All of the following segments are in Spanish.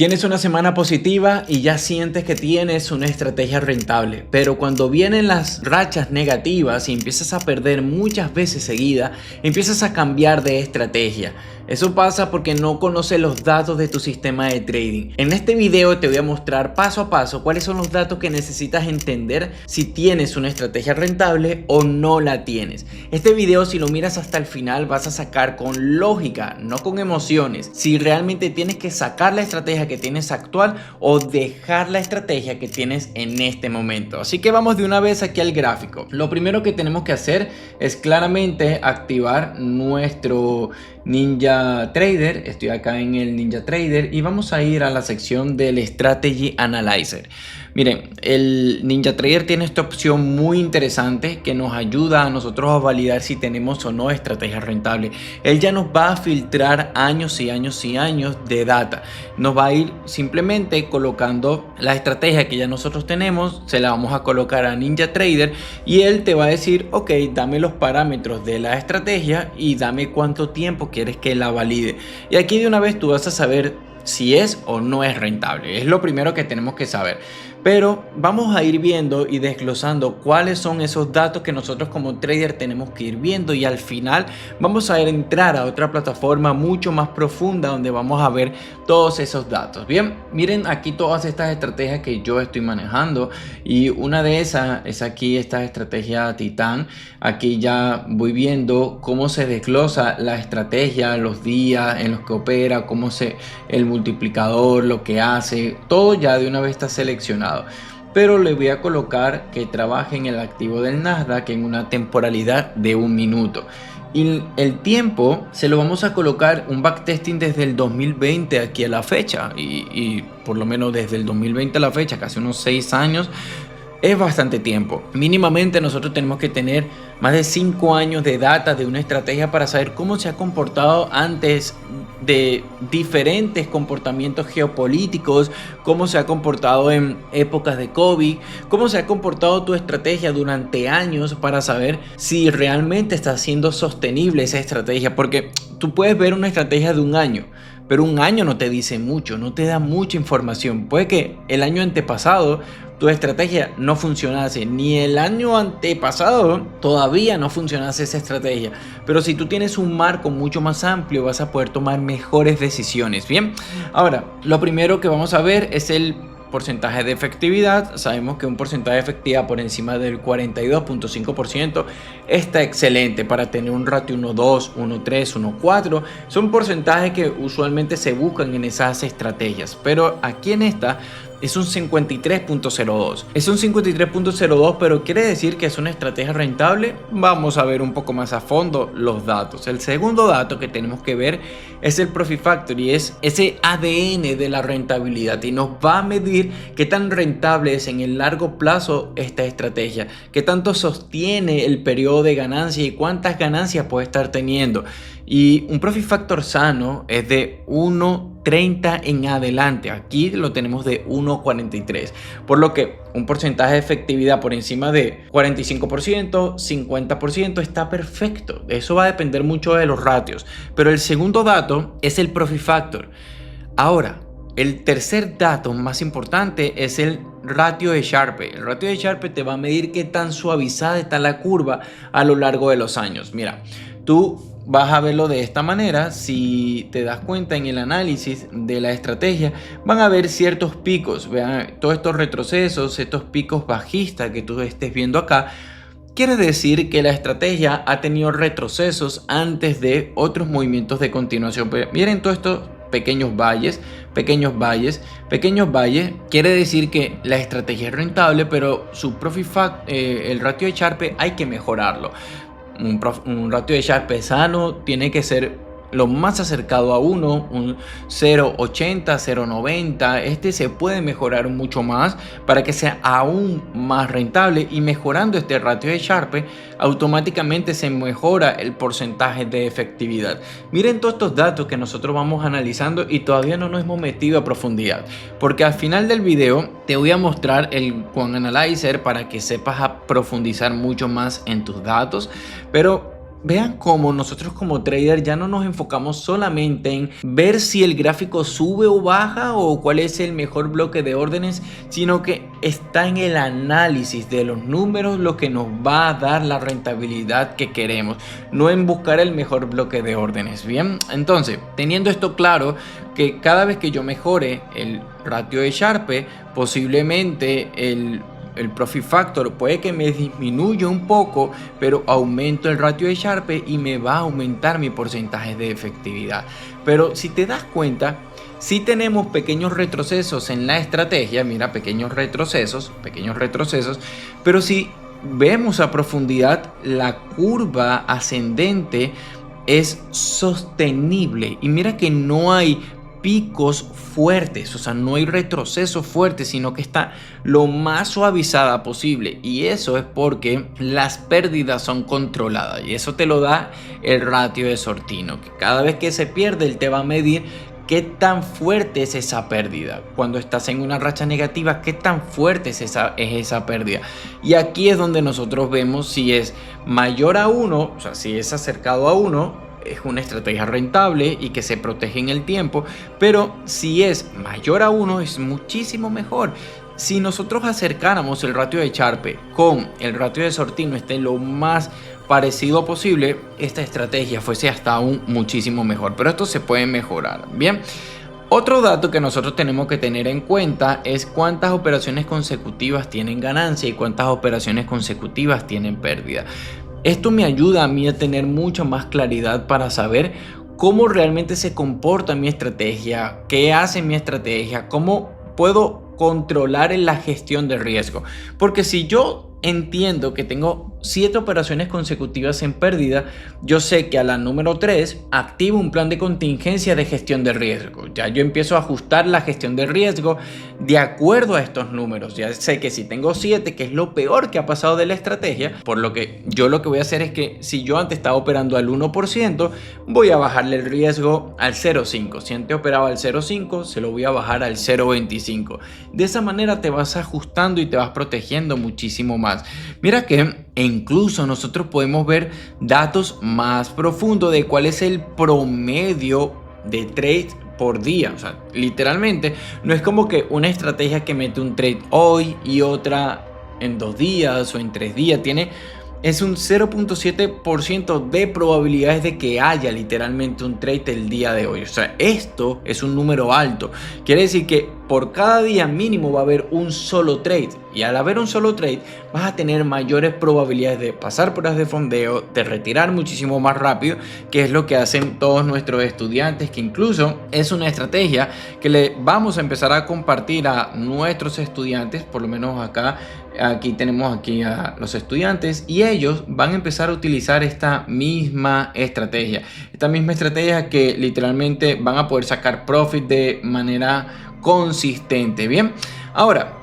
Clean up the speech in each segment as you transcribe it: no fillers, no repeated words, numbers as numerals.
Tienes una semana positiva y ya sientes que tienes una estrategia rentable, pero cuando vienen las rachas negativas y empiezas a perder muchas veces seguidas, empiezas a cambiar de estrategia. Eso pasa porque no conoces los datos de tu sistema de trading. En este video te voy a mostrar paso a paso cuáles son los datos que necesitas entender si tienes una estrategia rentable o no la tienes. Este video, si lo miras hasta el final, vas a sacar con lógica, no con emociones, si realmente tienes que sacar la estrategia que tienes actual o dejar la estrategia que tienes en este momento. Así que vamos de una vez aquí al gráfico. Lo primero que tenemos que hacer es claramente activar nuestro Ninja Trader. Estoy acá en el Ninja Trader y vamos a ir a la sección del Strategy Analyzer. Miren, el Ninja Trader tiene esta opción muy interesante que nos ayuda a nosotros a validar si tenemos o no estrategia rentable. Él ya nos va a filtrar años y años y años de data. Nos va a ir simplemente colocando la estrategia que ya nosotros tenemos, se la vamos a colocar a Ninja Trader y él te va a decir, ok, dame los parámetros de la estrategia y dame cuánto tiempo quieres que la valide. Y aquí de una vez tú vas a saber si es o no es rentable. Es lo primero que tenemos que saber. Pero vamos a ir viendo y desglosando cuáles son esos datos que nosotros como trader tenemos que ir viendo, y al final vamos a entrar a otra plataforma mucho más profunda donde vamos a ver todos esos datos. Bien, miren aquí todas estas estrategias que yo estoy manejando, y una de esas es aquí esta estrategia Titán. Aquí ya voy viendo cómo se desglosa la estrategia, los días en los que opera, el multiplicador, lo que hace, todo ya de una vez está seleccionado. Pero le voy a colocar que trabaje en el activo del Nasdaq en una temporalidad de 1 minuto. Y el tiempo se lo vamos a colocar un backtesting desde el 2020 aquí a la fecha. Y por lo menos desde el 2020 a la fecha, casi unos 6 años. Es bastante tiempo. Mínimamente nosotros tenemos que tener más de 5 años de data de una estrategia para saber cómo se ha comportado antes de diferentes comportamientos geopolíticos, cómo se ha comportado en épocas de COVID, cómo se ha comportado tu estrategia durante años para saber si realmente está siendo sostenible esa estrategia. Porque tú puedes ver una estrategia de 1 año, pero 1 año no te dice mucho, no te da mucha información. Puede que el año antepasado tu estrategia no funcionase, ni el año antepasado todavía no funcionase esa estrategia. Pero si tú tienes un marco mucho más amplio, vas a poder tomar mejores decisiones. Bien, ahora lo primero que vamos a ver es el porcentaje de efectividad. Sabemos que un porcentaje de efectividad por encima del 42.5% está excelente para tener un ratio 1.2, 1.3, 1.4. Son porcentajes que usualmente se buscan en esas estrategias, pero aquí en esta es un 53.02. Es un 53.02, pero ¿quiere decir que es una estrategia rentable? Vamos a ver un poco más a fondo los datos. El segundo dato que tenemos que ver es el Profit Factor, y es ese ADN de la rentabilidad, y nos va a medir qué tan rentable es en el largo plazo esta estrategia, qué tanto sostiene el periodo de ganancia y cuántas ganancias puede estar teniendo. Y un Profit Factor sano es de 1.30 en adelante. Aquí lo tenemos de 1.43. Por lo que un porcentaje de efectividad por encima de 45%, 50% está perfecto. Eso va a depender mucho de los ratios. Pero el segundo dato es el Profit Factor. Ahora, el tercer dato más importante es el ratio de Sharpe. El ratio de Sharpe te va a medir qué tan suavizada está la curva a lo largo de los años. Mira, tú vas a verlo de esta manera. Si te das cuenta en el análisis de la estrategia, van a haber ciertos picos. Vean, todos estos retrocesos, estos picos bajistas que tú estés viendo acá, quiere decir que la estrategia ha tenido retrocesos antes de otros movimientos de continuación. Pero miren todos estos pequeños valles, quiere decir que la estrategia es rentable, pero su Profit Factor, el ratio de Sharpe, hay que mejorarlo. Un ratio de Sharpe sano tiene que ser lo más acercado a 1, un 0.80, 0.90. Este se puede mejorar mucho más para que sea aún más rentable, y mejorando este ratio de Sharpe automáticamente se mejora el porcentaje de efectividad. Miren todos estos datos que nosotros vamos analizando y todavía no nos hemos metido a profundidad, porque al final del video te voy a mostrar el Quant Analyzer para que sepas a profundizar mucho más en tus datos. Pero Vean cómo nosotros como trader ya no nos enfocamos solamente en ver si el gráfico sube o baja o cuál es el mejor bloque de órdenes, sino que está en el análisis de los números lo que nos va a dar la rentabilidad que queremos, no en buscar el mejor bloque de órdenes. Bien, entonces, teniendo esto claro, que cada vez que yo mejore el ratio de Sharpe, posiblemente el Profit Factor puede que me disminuya un poco, pero aumento el ratio de Sharpe y me va a aumentar mi porcentaje de efectividad. Pero si te das cuenta, si tenemos pequeños retrocesos en la estrategia, mira, pequeños retrocesos, pero si vemos a profundidad, la curva ascendente es sostenible y mira que no hay picos fuertes, o sea, no hay retroceso fuerte, sino que está lo más suavizada posible, y eso es porque las pérdidas son controladas, y eso te lo da el ratio de Sortino, que cada vez que se pierde él te va a medir qué tan fuerte es esa pérdida. Cuando estás en una racha negativa, qué tan fuerte es esa pérdida, y aquí es donde nosotros vemos si es mayor a 1, o sea, si es acercado a 1, es una estrategia rentable y que se protege en el tiempo, pero si es mayor a 1 es muchísimo mejor. Si nosotros acercáramos el ratio de Sharpe con el ratio de Sortino esté lo más parecido posible, esta estrategia fuese hasta aún muchísimo mejor, pero esto se puede mejorar. Bien, otro dato que nosotros tenemos que tener en cuenta es cuántas operaciones consecutivas tienen ganancia y cuántas operaciones consecutivas tienen pérdida. Esto me ayuda a mí a tener mucha más claridad para saber cómo realmente se comporta mi estrategia, qué hace mi estrategia, cómo puedo controlar en la gestión de riesgo. Porque si yo entiendo que tengo 7 operaciones consecutivas en pérdida, yo sé que a la número 3 activo un plan de contingencia de gestión de riesgo. Ya yo empiezo a ajustar la gestión de riesgo de acuerdo a estos números. Ya sé que si tengo 7, que es lo peor que ha pasado de la estrategia, por lo que yo lo que voy a hacer es que si yo antes estaba operando al 1%, voy a bajarle el riesgo al 0.5. Si antes operaba al 0.5, se lo voy a bajar al 0.25. De esa manera te vas ajustando y te vas protegiendo muchísimo más. Mira que incluso nosotros podemos ver datos más profundos de cuál es el promedio de trades por día. O sea, literalmente no es como que una estrategia que mete un trade hoy y otra en 2 días o en 3 días. Es un 0.7% de probabilidades de que haya literalmente un trade el día de hoy. O sea, esto es un número alto. Quiere decir que por cada día mínimo va a haber un solo trade. Y al haber un solo trade, vas a tener mayores probabilidades de pasar pruebas de fondeo, de retirar muchísimo más rápido, que es lo que hacen todos nuestros estudiantes, que incluso es una estrategia que le vamos a empezar a compartir a nuestros estudiantes, por lo menos aquí tenemos aquí a los estudiantes, y ellos van a empezar a utilizar esta misma estrategia que literalmente van a poder sacar profit de manera consistente. Bien, ahora,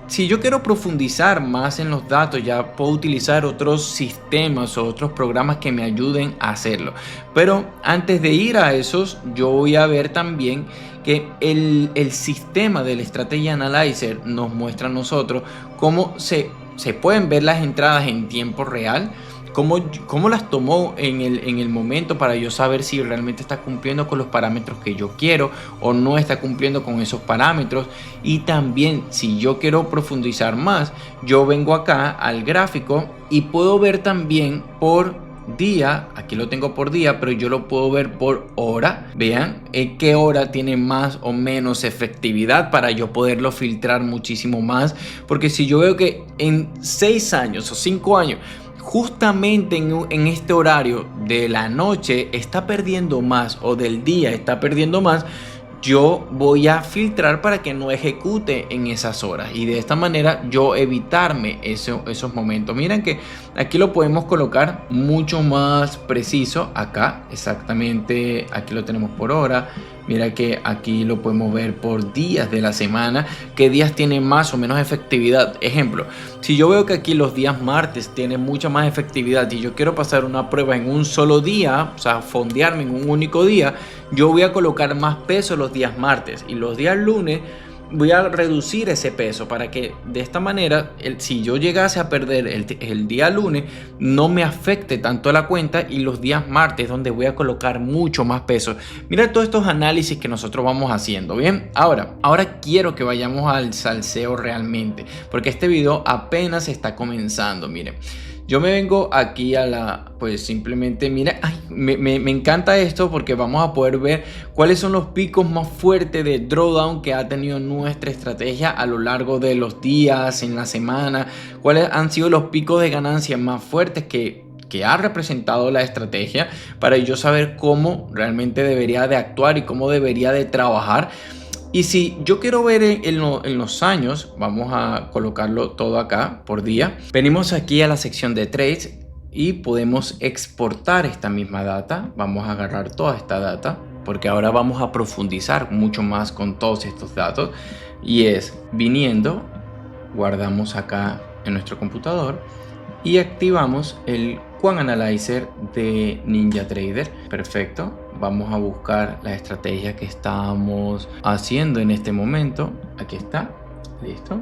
si yo quiero profundizar más en los datos, ya puedo utilizar otros sistemas o otros programas que me ayuden a hacerlo. Pero antes de ir a esos, yo voy a ver también que el sistema del Strategy Analyzer nos muestra a nosotros cómo se pueden ver las entradas en tiempo real. Cómo las tomó en el momento para yo saber si realmente está cumpliendo con los parámetros que yo quiero o no está cumpliendo con esos parámetros. Y también si yo quiero profundizar más, yo vengo acá al gráfico y puedo ver también por día. Aquí lo tengo por día, pero yo lo puedo ver por hora. Vean qué hora tiene más o menos efectividad para yo poderlo filtrar muchísimo más, porque si yo veo que en 6 años o 5 años justamente en este horario de la noche está perdiendo más, o del día está perdiendo más, yo voy a filtrar para que no ejecute en esas horas, y de esta manera yo evitarme esos momentos. Miren que aquí lo podemos colocar mucho más preciso. Acá exactamente, aquí lo tenemos por hora. Mira que aquí lo podemos ver por días de la semana, qué días tienen más o menos efectividad. Ejemplo, si yo veo que aquí los días martes tienen mucha más efectividad y yo quiero pasar una prueba en un solo día, o sea, fondearme en un único día, yo voy a colocar más peso los días martes, y los días lunes voy a reducir ese peso para que de esta manera, si yo llegase a perder el día lunes, no me afecte tanto la cuenta, y los días martes donde voy a colocar mucho más peso. Mira todos estos análisis que nosotros vamos haciendo. Bien, ahora quiero que vayamos al salseo realmente, porque este video apenas está comenzando. Miren, yo me vengo aquí pues simplemente, mira, me encanta esto porque vamos a poder ver cuáles son los picos más fuertes de drawdown que ha tenido nuestra estrategia a lo largo de los días, en la semana, cuáles han sido los picos de ganancia más fuertes que ha representado la estrategia, para yo saber cómo realmente debería de actuar y cómo debería de trabajar. Y si yo quiero ver en los años, vamos a colocarlo todo acá por día. Venimos aquí a la sección de trades y podemos exportar esta misma data. Vamos a agarrar toda esta data porque ahora vamos a profundizar mucho más con todos estos datos. Y es viniendo, guardamos acá en nuestro computador y activamos el Quant Analyzer de NinjaTrader. Perfecto. Vamos a buscar la estrategia que estamos haciendo en este momento. Aquí está. Listo.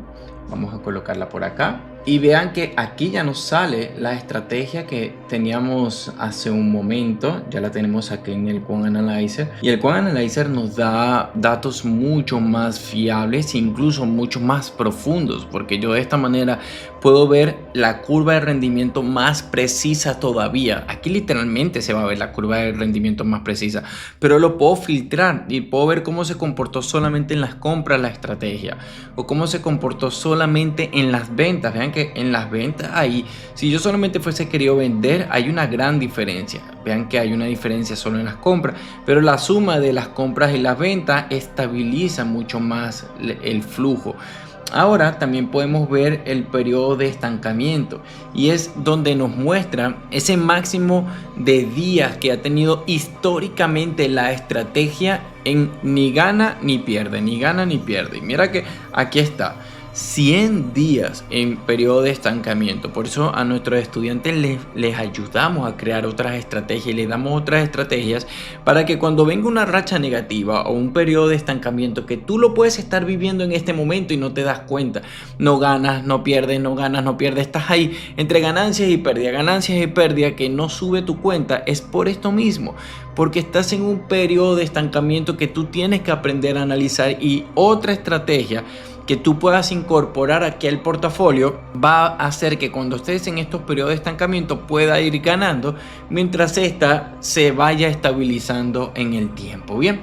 Vamos a colocarla por acá. Y vean que aquí ya nos sale la estrategia que teníamos hace un momento. Ya la tenemos aquí en el Quant Analyzer. Y el Quant Analyzer nos da datos mucho más fiables, incluso mucho más profundos. Porque yo de esta manera puedo ver la curva de rendimiento más precisa todavía. Aquí literalmente se va a ver la curva de rendimiento más precisa. Pero lo puedo filtrar y puedo ver cómo se comportó solamente en las compras la estrategia. O cómo se comportó solamente en las ventas. Vean que en las ventas ahí, si yo solamente fuese querido vender, hay una gran diferencia. Vean que hay una diferencia solo en las compras, pero la suma de las compras y las ventas estabiliza mucho más el flujo. Ahora también podemos ver el periodo de estancamiento, y es donde nos muestra ese máximo de días que ha tenido históricamente la estrategia en ni gana ni pierde, ni gana ni pierde. Y mira que aquí está, 100 días en periodo de estancamiento. Por eso a nuestros estudiantes les ayudamos a crear otras estrategias y les damos otras estrategias para que cuando venga una racha negativa o un periodo de estancamiento que tú lo puedes estar viviendo en este momento y no te das cuenta, no ganas, no pierdes, no ganas, no pierdes, estás ahí entre ganancias y pérdida, que no sube tu cuenta, es por esto mismo, porque estás en un periodo de estancamiento que tú tienes que aprender a analizar. Y otra estrategia que tú puedas incorporar aquí al portafolio va a hacer que cuando estés en estos periodos de estancamiento pueda ir ganando mientras esta se vaya estabilizando en el tiempo. Bien,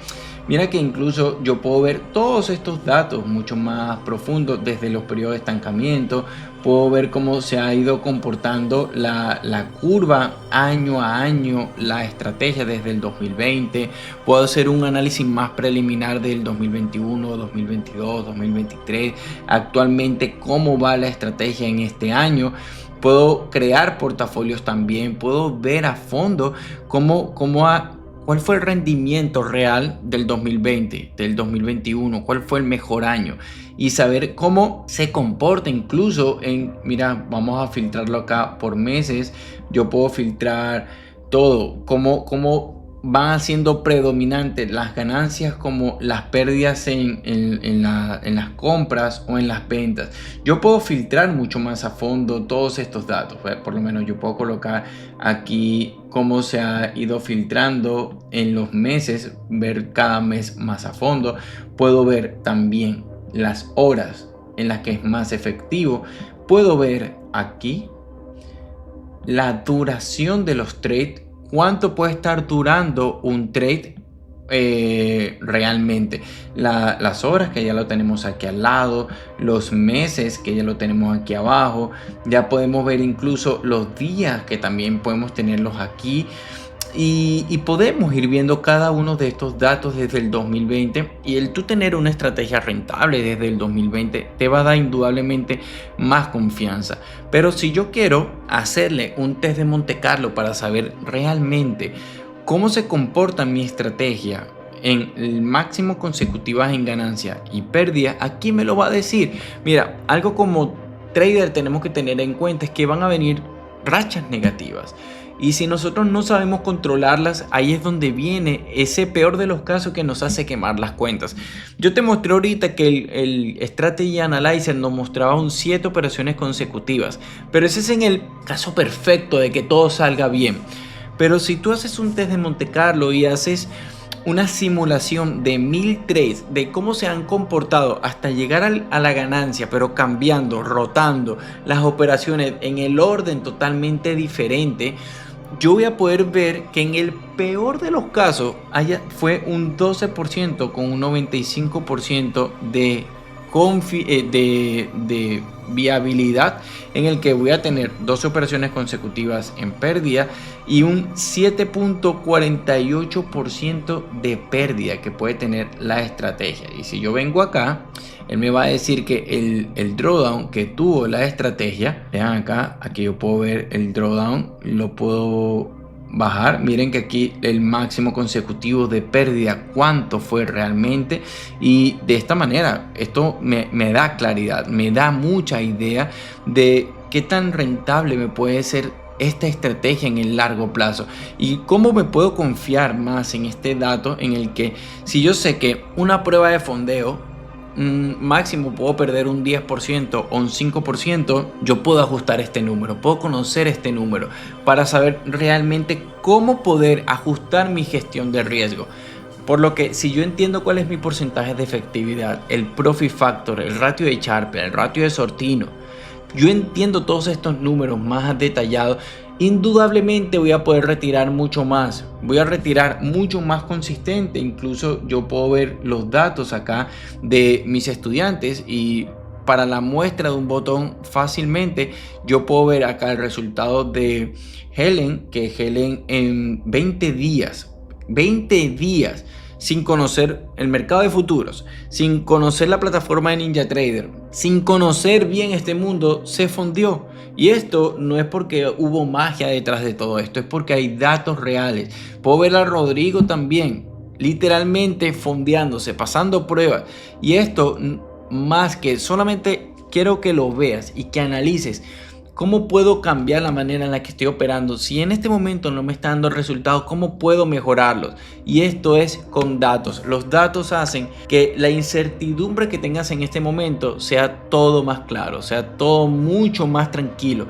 mira que incluso yo puedo ver todos estos datos mucho más profundos desde los periodos de estancamiento. Puedo ver cómo se ha ido comportando la curva año a año, la estrategia desde el 2020. Puedo hacer un análisis más preliminar del 2021, 2022, 2023. Actualmente cómo va la estrategia en este año. Puedo crear portafolios también. Puedo ver a fondo cuál fue el rendimiento real del 2020, del 2021, cuál fue el mejor año, y saber cómo se comporta incluso mira, vamos a filtrarlo acá por meses. Yo puedo filtrar todo, cómo van siendo predominantes las ganancias como las pérdidas en las compras o en las ventas. Yo puedo filtrar mucho más a fondo todos estos datos. Por lo menos yo puedo colocar aquí cómo se ha ido filtrando en los meses, ver cada mes más a fondo. Puedo ver también las horas en las que es más efectivo. Puedo ver aquí la duración de los trades, cuánto puede estar durando un trade realmente, las horas que ya lo tenemos aquí al lado, los meses que ya lo tenemos aquí abajo. Ya podemos ver incluso los días que también podemos tenerlos aquí. Y podemos ir viendo cada uno de estos datos desde el 2020, y el tú tener una estrategia rentable desde el 2020 te va a dar indudablemente más confianza. Pero si yo quiero hacerle un test de Monte Carlo para saber realmente cómo se comporta mi estrategia en el máximo consecutivas en ganancia y pérdida, aquí me lo va a decir. Mira, algo como trader tenemos que tener en cuenta es que van a venir rachas negativas. Y si nosotros no sabemos controlarlas, ahí es donde viene ese peor de los casos que nos hace quemar las cuentas. Yo te mostré ahorita que el Strategy Analyzer nos mostraba 7 operaciones consecutivas, pero ese es en el caso perfecto de que todo salga bien. Pero si tú haces un test de Monte Carlo y haces una simulación de 1000 trades de cómo se han comportado hasta llegar a la ganancia, pero cambiando, rotando las operaciones en el orden totalmente diferente, yo voy a poder ver que en el peor de los casos fue un 12% con un 95% de viabilidad, en el que voy a tener 12 operaciones consecutivas en pérdida y un 7.48% de pérdida que puede tener la estrategia. Y si yo vengo acá, él me va a decir que el drawdown que tuvo la estrategia, vean acá, aquí yo puedo ver el drawdown, lo puedo bajar. Miren que aquí el máximo consecutivo de pérdida, cuánto fue realmente, y de esta manera esto me da claridad, me da mucha idea de qué tan rentable me puede ser esta estrategia en el largo plazo y cómo me puedo confiar más en este dato, en el que si yo sé que una prueba de fondeo máximo puedo perder un 10% o un 5%, yo puedo ajustar este número, puedo conocer este número para saber realmente cómo poder ajustar mi gestión de riesgo. Por lo que si yo entiendo cuál es mi porcentaje de efectividad, el profit factor, el ratio de Sharpe, el ratio de Sortino, yo entiendo todos estos números más detallados, indudablemente voy a poder retirar mucho más, voy a retirar mucho más consistente. Incluso yo puedo ver los datos acá de mis estudiantes, y para la muestra de un botón fácilmente yo puedo ver acá el resultado de Helen, que Helen en 20 días sin conocer el mercado de futuros, sin conocer la plataforma de NinjaTrader, sin conocer bien este mundo, se fondeó. Y esto no es porque hubo magia detrás de todo esto, es porque hay datos reales. Puedo ver a Rodrigo también, literalmente fondeándose, pasando pruebas. Y esto, más que solamente quiero que lo veas y que analices cómo puedo cambiar la manera en la que estoy operando. Si en este momento no me está dando resultados, ¿cómo puedo mejorarlos? Y esto es con datos. Los datos hacen que la incertidumbre que tengas en este momento sea todo más claro, sea todo mucho más tranquilo.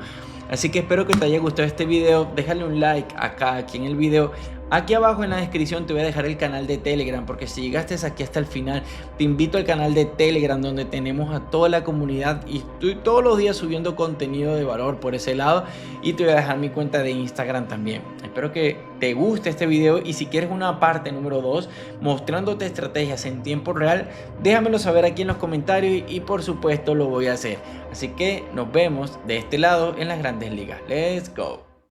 Así que espero que te haya gustado este video. Déjale un like acá, aquí en el video. Aquí abajo en la descripción te voy a dejar el canal de Telegram, porque si llegaste aquí hasta el final, te invito al canal de Telegram, donde tenemos a toda la comunidad y estoy todos los días subiendo contenido de valor por ese lado. Y te voy a dejar mi cuenta de Instagram también. Espero que te guste este video, y si quieres una parte número 2 mostrándote estrategias en tiempo real, déjamelo saber aquí en los comentarios y por supuesto lo voy a hacer. Así que nos vemos de este lado en las grandes ligas. Let's go.